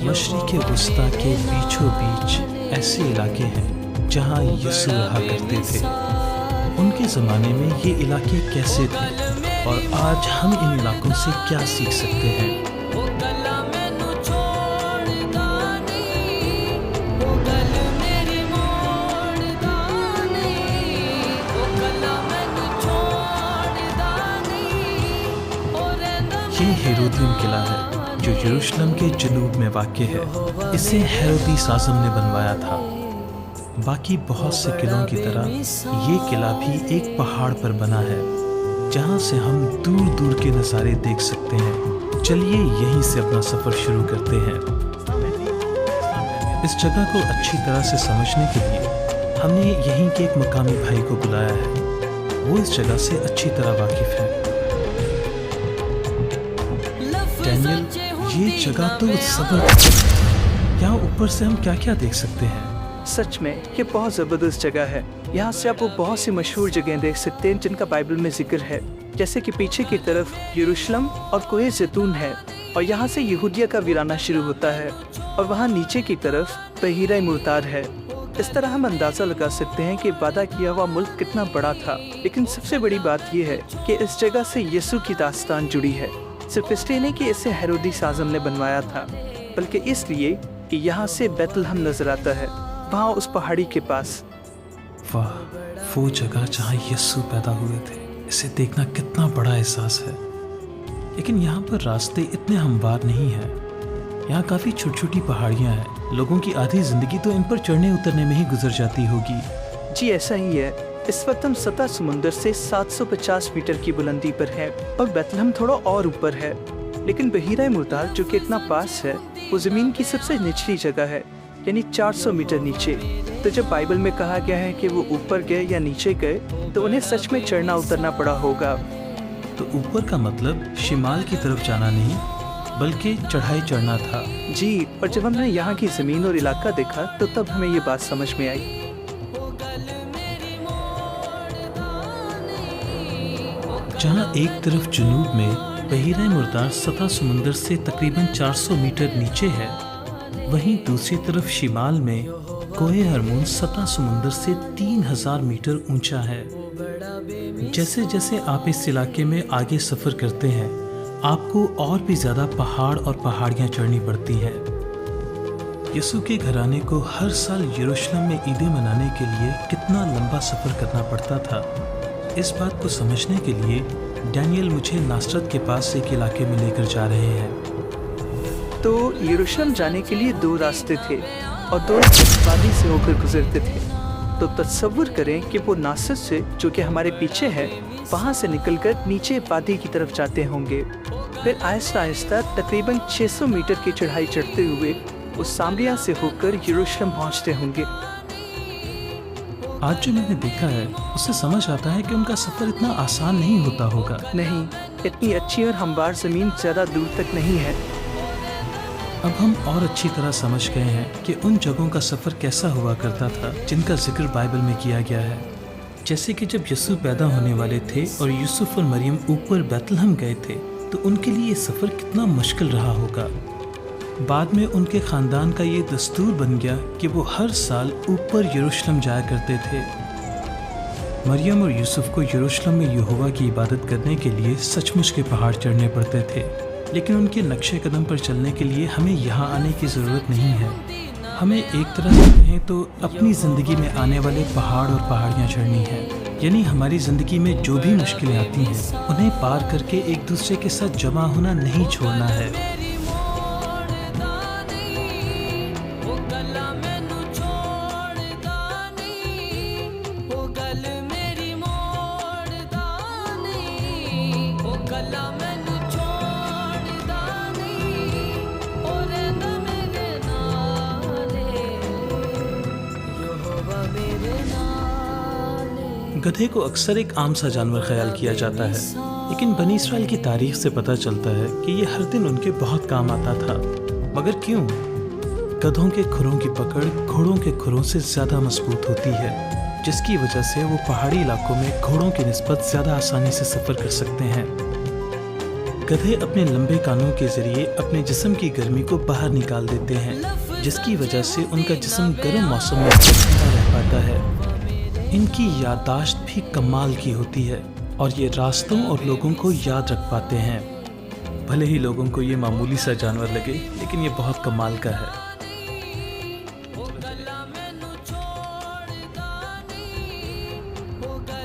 मशरिक़ वस्ता के बीचों बीच ऐसे इलाके हैं जहाँ यीशु रहा करते थे। उनके ज़माने में ये इलाके कैसे थे और आज हम इन इलाकों से क्या सीख सकते हैं? ये हेरोदियम किला है जो यरूशलेम के जनूब में वाक़ है। इसे हेरोदिस आज़म ने बनवाया था। बाकी बहुत से किलों की तरह ये किला भी एक पहाड़ पर बना है जहाँ से हम दूर दूर के नज़ारे देख सकते हैं। चलिए यहीं से अपना सफ़र शुरू करते हैं। इस जगह को अच्छी तरह से समझने के लिए हमने यहीं के एक मकामी भाई को बुलाया है। वो इस जगह से अच्छी तरह वाकिफ़ है। डैनियल, ये जगह तो ज़बरदस्त। यहाँ ऊपर से हम क्या क्या देख सकते हैं? सच में ये बहुत ज़बरदस्त जगह है। यहाँ से आप वो बहुत सी मशहूर जगह देख सकते हैं जिनका बाइबल में जिक्र है, जैसे कि पीछे की तरफ यरूशलेम और कोहे ज़ैतून है, और यहाँ से यहूदिया का वीराना शुरू होता है, और वहाँ नीचे की तरफ बहीरा मुर्तार है। इस तरह हम अंदाज़ा लगा सकते हैं कि वादा किया हुआ मुल्क कितना बड़ा था। लेकिन सबसे बड़ी बात यह है कि इस जगह से यीशु की दास्तान जुड़ी है। सिर्फ इसलिए नहीं कि इसे हेरोदिस आज़म ने बनवाया था, बल्कि इसलिए कि यहाँ से बैतलहम नजर आता है, वहाँ उस पहाड़ी के पास। वाह, वो जगह जहाँ यीशु पैदा हुए थे, इसे देखना कितना बड़ा एहसास है। लेकिन यहाँ पर रास्ते इतने हमवार नहीं हैं। यहाँ काफ़ी छोटी छोटी पहाड़ियाँ हैं। लोगों की आधी ज़िंदगी तो इन पर चढ़ने उतरने में ही गुजर जाती होगी। जी ऐसा ही है। इस वक्त हम सतह समुंदर से 750 मीटर की बुलंदी पर है और बैतलहम थोड़ा और ऊपर है। लेकिन बहीरा मुर्तार जो कि इतना पास है, वो ज़मीन की सबसे निचली जगह है, यानी 400 मीटर नीचे। तो जब बाइबल में कहा गया है कि वो ऊपर गए या नीचे गए, तो उन्हें सच में चढ़ना उतरना पड़ा होगा। तो ऊपर का मतलब शिमाल की तरफ जाना नहीं, बल्कि चढ़ाई चढ़ना था। जी, और जब हमने यहाँ की ज़मीन और इलाका देखा तो तब हमें ये बात समझ में आई। जहाँ एक तरफ जनूब में बहीरा मुर्तार सतह समुंदर से तकरीबन 400 मीटर नीचे है, वहीं दूसरी तरफ शिमाल में कोहे हरमोन सतह समुंदर से 3000 मीटर ऊंचा है। जैसे जैसे आप इस इलाके में आगे सफ़र करते हैं, आपको और भी ज़्यादा पहाड़ और पहाड़ियाँ चढ़नी पड़ती हैं। यीशु के घराने को हर साल यरूशलेम में ईदें मनाने के लिए कितना लंबा सफ़र करना पड़ता था, इस बात को समझने के लिए डैनियल मुझे नासरत के पास एक इलाके में लेकर जा रहे हैं। तो यरूशलेम जाने के लिए 2 रास्ते थे और दोनों वादी से होकर गुजरते थे। तो तस्वुर करें कि वो नासरत से, जो कि हमारे पीछे है, वहाँ से निकलकर नीचे वादी की तरफ जाते होंगे। फिर आहिस्ता आहिस्ता तकरीबन 600 मीटर की चढ़ाई चढ़ते हुए उस सामरिया से होकर यरूशलेम पहुँचते होंगे। आज जो मैंने देखा है उससे समझ आता है कि उनका सफ़र इतना आसान नहीं होता होगा। नहीं, इतनी अच्छी और हमवार ज़मीन ज़्यादा दूर तक नहीं है। अब हम और अच्छी तरह समझ गए हैं कि उन जगहों का सफ़र कैसा हुआ करता था जिनका जिक्र बाइबल में किया गया है। जैसे कि जब यीशु पैदा होने वाले थे और यूसुफ और मरियम ऊपर बैतलहम गए थे, तो उनके लिए ये सफ़र कितना मुश्किल रहा होगा। बाद में उनके ख़ानदान का ये दस्तूर बन गया कि वो हर साल ऊपर यरूशलेम जाया करते थे। मरियम और यूसुफ को यरूशलेम में यहोवा की इबादत करने के लिए सचमुच के पहाड़ चढ़ने पड़ते थे, लेकिन उनके नक्शे कदम पर चलने के लिए हमें यहाँ आने की ज़रूरत नहीं है। हमें एक तरह से कहें तो अपनी ज़िंदगी में आने वाले पहाड़ और पहाड़ियाँ चढ़नी है, यानी हमारी ज़िंदगी में जो भी मुश्किलें आती हैं उन्हें पार करके एक दूसरे के साथ जमा होना नहीं छोड़ना है। गधे को अक्सर एक आम सा जानवर ख्याल किया जाता है, लेकिन बनी इसराइल की तारीख से पता चलता है कि ये हर दिन उनके बहुत काम आता था। मगर क्यों? गधों के खुरों की पकड़ घोड़ों के खुरों से ज़्यादा मजबूत होती है, जिसकी वजह से वो पहाड़ी इलाकों में घोड़ों की निस्बत ज़्यादा आसानी से सफ़र कर सकते हैं। गधे अपने लंबे कानों के जरिए अपने जिस्म की गर्मी को बाहर निकाल देते हैं, जिसकी वजह से उनका जिस्म गर्म मौसम में ठंडा रह पाता है। इनकी याददाश्त भी कमाल की होती है और ये रास्तों और लोगों को याद रख पाते हैं। भले ही लोगों को ये मामूली सा जानवर लगे, लेकिन ये बहुत कमाल का है।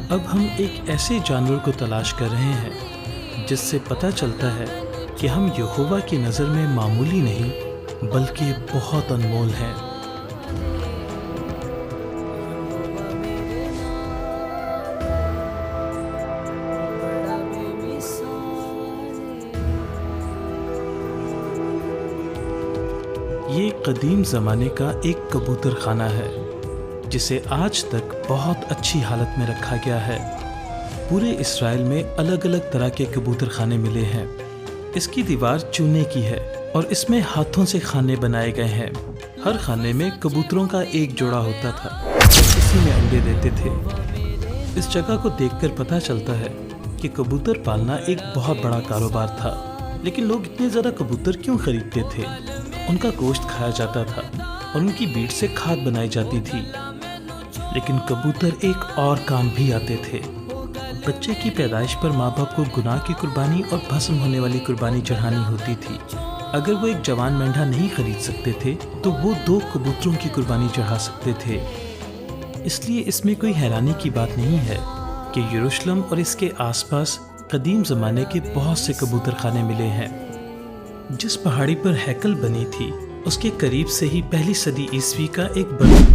अब हम एक ऐसे जानवर को तलाश कर रहे हैं जिससे पता चलता है कि हम यहोवा की नज़र में मामूली नहीं बल्कि बहुत अनमोल हैं। ये कदीम ज़माने का एक कबूतर खाना है जिसे आज तक बहुत अच्छी हालत में रखा गया है। पूरे इसराइल में अलग अलग तरह के कबूतर खाने मिले हैं। इसकी दीवार चूने की है और इसमें हाथों से खाने बनाए गए हैं। हर खाने में कबूतरों का एक जोड़ा होता था, इसी में अंडे देते थे। इस जगह को देखकर पता चलता है कि कबूतर पालना एक बहुत बड़ा कारोबार था। लेकिन लोग इतने ज़्यादा कबूतर क्यों खरीदते थे? उनका गोश्त खाया जाता था और उनकी बीट से खाद बनाई जाती थी। लेकिन कबूतर एक और काम भी आते थे। बच्चे की पैदाइश पर माँ बाप को गुनाह की कुर्बानी और भस्म होने वाली कुर्बानी चढ़ानी होती थी। अगर वो एक जवान मेंढा नहीं खरीद सकते थे तो वो 2 कबूतरों की कुर्बानी चढ़ा सकते थे। इसलिए इसमें कोई हैरानी की बात नहीं है कि यरूशलेम और इसके आसपास कदीम ज़माने के बहुत से कबूतर खाने मिले हैं। जिस पहाड़ी पर हैकल बनी थी उसके करीब से ही पहली सदी ईस्वी का एक बड़ा